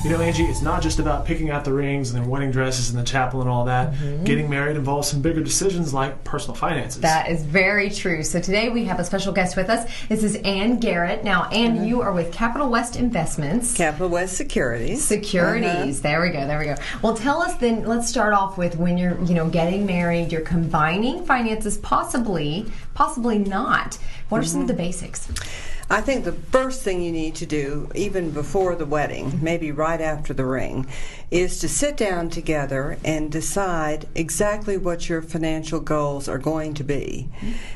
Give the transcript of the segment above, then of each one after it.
You know, Angie, it's not just about picking out the rings and their wedding dresses and the chapel and all that. Getting married involves some bigger decisions like personal finances. That is very true. So today we have a special guest with us. This is Garrett. Now, Ann, you are with Capital West Investments. Capital West Securities. Securities. There we go. Well, tell us then, let's start off with when you're, getting married, you're combining finances, possibly not. What are some of the basics? I think the first thing you need to do, even before the wedding, maybe right after the ring, is to sit down together and decide exactly what your financial goals are going to be,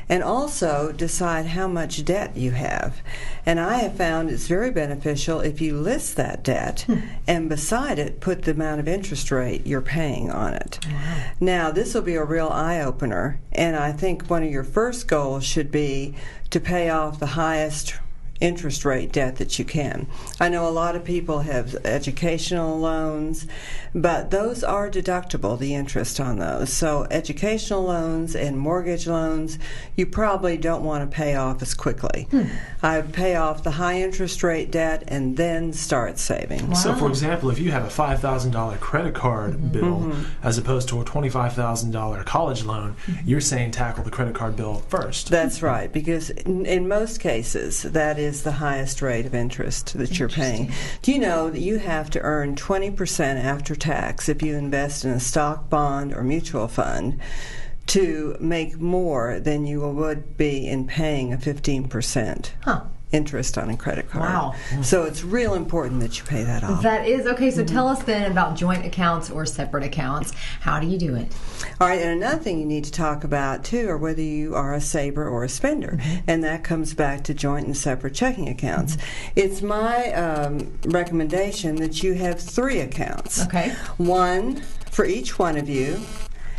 and also decide how much debt you have. And I have found it's very beneficial if you list that debt and beside it put the amount of interest rate you're paying on it. Wow. Now, this will be a real eye-opener, and I think one of your first goals should be to pay off the highest interest rate debt that you can. I know a lot of people have educational loans, but those are deductible, the interest on those. So educational loans and mortgage loans, you probably don't want to pay off as quickly. I would pay off the high interest rate debt and then start saving. Wow. So, for example, if you have a $5,000 credit card bill as opposed to a $25,000 college loan, you're saying tackle the credit card bill first. That's right, because in most cases, that is the highest rate of interest that you're paying. Do you know that you have to earn 20% after tax if you invest in a stock, bond, or mutual fund to make more than you would be in paying a 15%? Interest on a credit card. Wow. So it's real important that you pay that off. That is. Okay, so tell us then about joint accounts or separate accounts. How do you do it? All right, and another thing you need to talk about, too, are whether you are a saver or a spender. And that comes back to joint and separate checking accounts. It's my recommendation that you have 3 accounts. Okay. One for each one of you,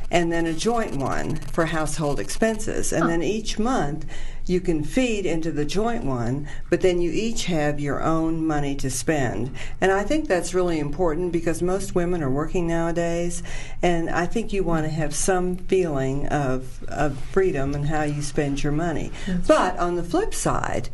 and then a joint one for household expenses. And then each month you can feed into the joint one, but then you each have your own money to spend. And I think that's really important because most women are working nowadays, and I think you want to have some feeling of freedom in how you spend your money. But on the flip side,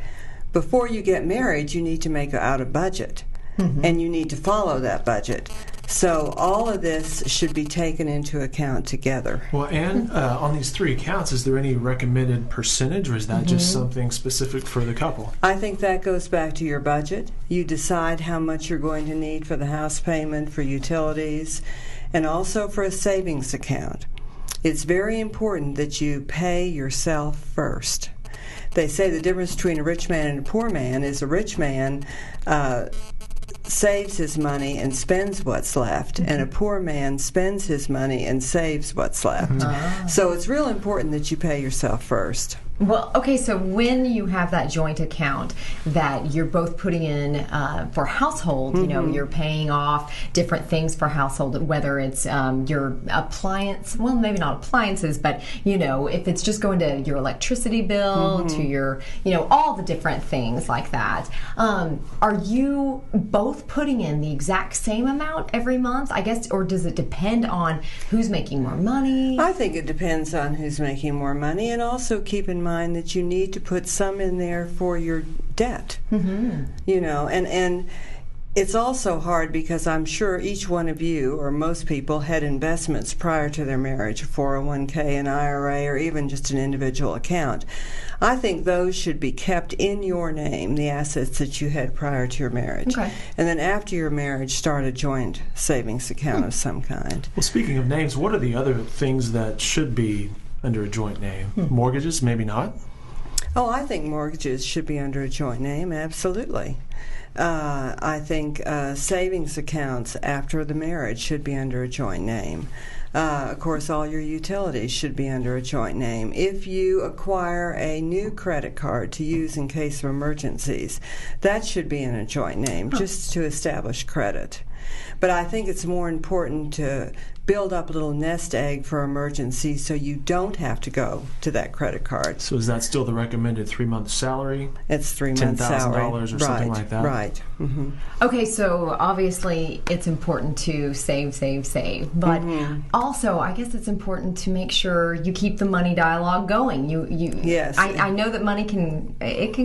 before you get married, you need to make out a budget, and you need to follow that budget. So all of this should be taken into account together. Well, Ann, on these 3 accounts, is there any recommended percentage, or is that just something specific for the couple? I think that goes back to your budget. You decide how much you're going to need for the house payment, for utilities, and also for a savings account. It's very important that you pay yourself first. They say the difference between a rich man and a poor man is a rich man saves his money and spends what's left, and a poor man spends his money and saves what's left. So it's real important that you pay yourself first. Well, okay, so when you have that joint account that you're both putting in for household, you're paying off different things for household, whether it's your appliance, well, maybe not appliances, but, if it's just going to your electricity bill, to your, all the different things like that. Are you both putting in the exact same amount every month, I guess, or does it depend on who's making more money? I think it depends on who's making more money, and also keep in mind that you need to put some in there for your debt. And it's also hard because I'm sure each one of you, or most people, had investments prior to their marriage, a 401k, an IRA, or even just an individual account. I think those should be kept in your name, the assets that you had prior to your marriage. Okay. And then after your marriage, start a joint savings account of some kind. Well, speaking of names, what are the other things that should be under a joint name? Mortgages, maybe not? Oh, I think mortgages should be under a joint name, absolutely. I think savings accounts after the marriage should be under a joint name. Of course, all your utilities should be under a joint name. If you acquire a new credit card to use in case of emergencies, that should be in a joint name, just to establish credit. But I think it's more important to build up a little nest egg for emergencies so you don't have to go to that credit card. So is that still the recommended 3-month salary? It's 3 months salary. $10,000 or something like that? Right. Mm-hmm. Okay, so obviously it's important to save, but also I guess it's important to make sure you keep the money dialogue going. Yes. I know that money can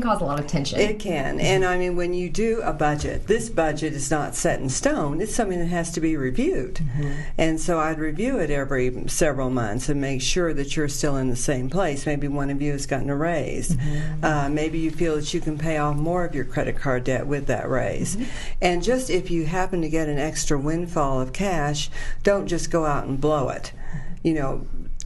cause a lot of tension. It can, and I mean, when you do a budget, this budget is not set in stone. It's something that has to be reviewed, and so I'd review it every several months and make sure that you're still in the same place. Maybe one of you has gotten a raise. Maybe you feel that you can pay off more of your credit card debt with that raise. And just if you happen to get an extra windfall of cash, don't just go out and blow it.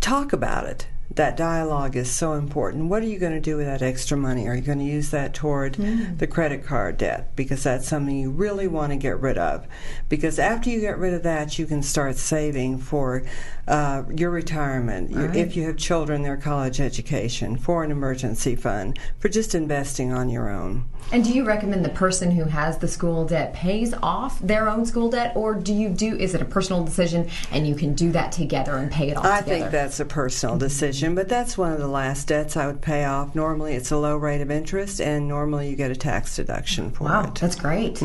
Talk about it. That dialogue is so important. What are you going to do with that extra money? Are you going to use that toward the credit card debt? Because that's something you really want to get rid of. Because after you get rid of that, you can start saving for your retirement, if you have children, their college education, for an emergency fund, for just investing on your own. And do you recommend the person who has the school debt pays off their own school debt, or is it a personal decision and you can do that together and pay it off together? I think that's a personal decision, but that's one of the last debts I would pay off. Normally it's a low rate of interest, and normally you get a tax deduction for it. Wow, that's great.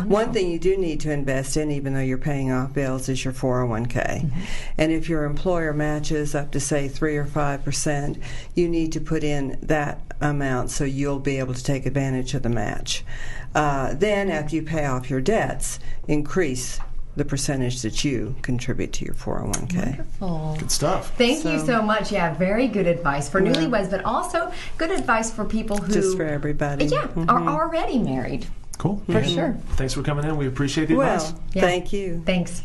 One thing you do need to invest in, even though you're paying off bills, is your 401k. And if your employer matches up to, say, 3 or 5%, you need to put in that amount so you'll be able to take advantage of the match. Then, after you pay off your debts, increase the percentage that you contribute to your 401k. Wonderful. Good stuff. Thank you so much. Yeah, very good advice for newlyweds, but also good advice for people who... Just for everybody. Yeah, are already married. Cool. For sure. Thanks for coming in. We appreciate the advice. Thank you. Thanks.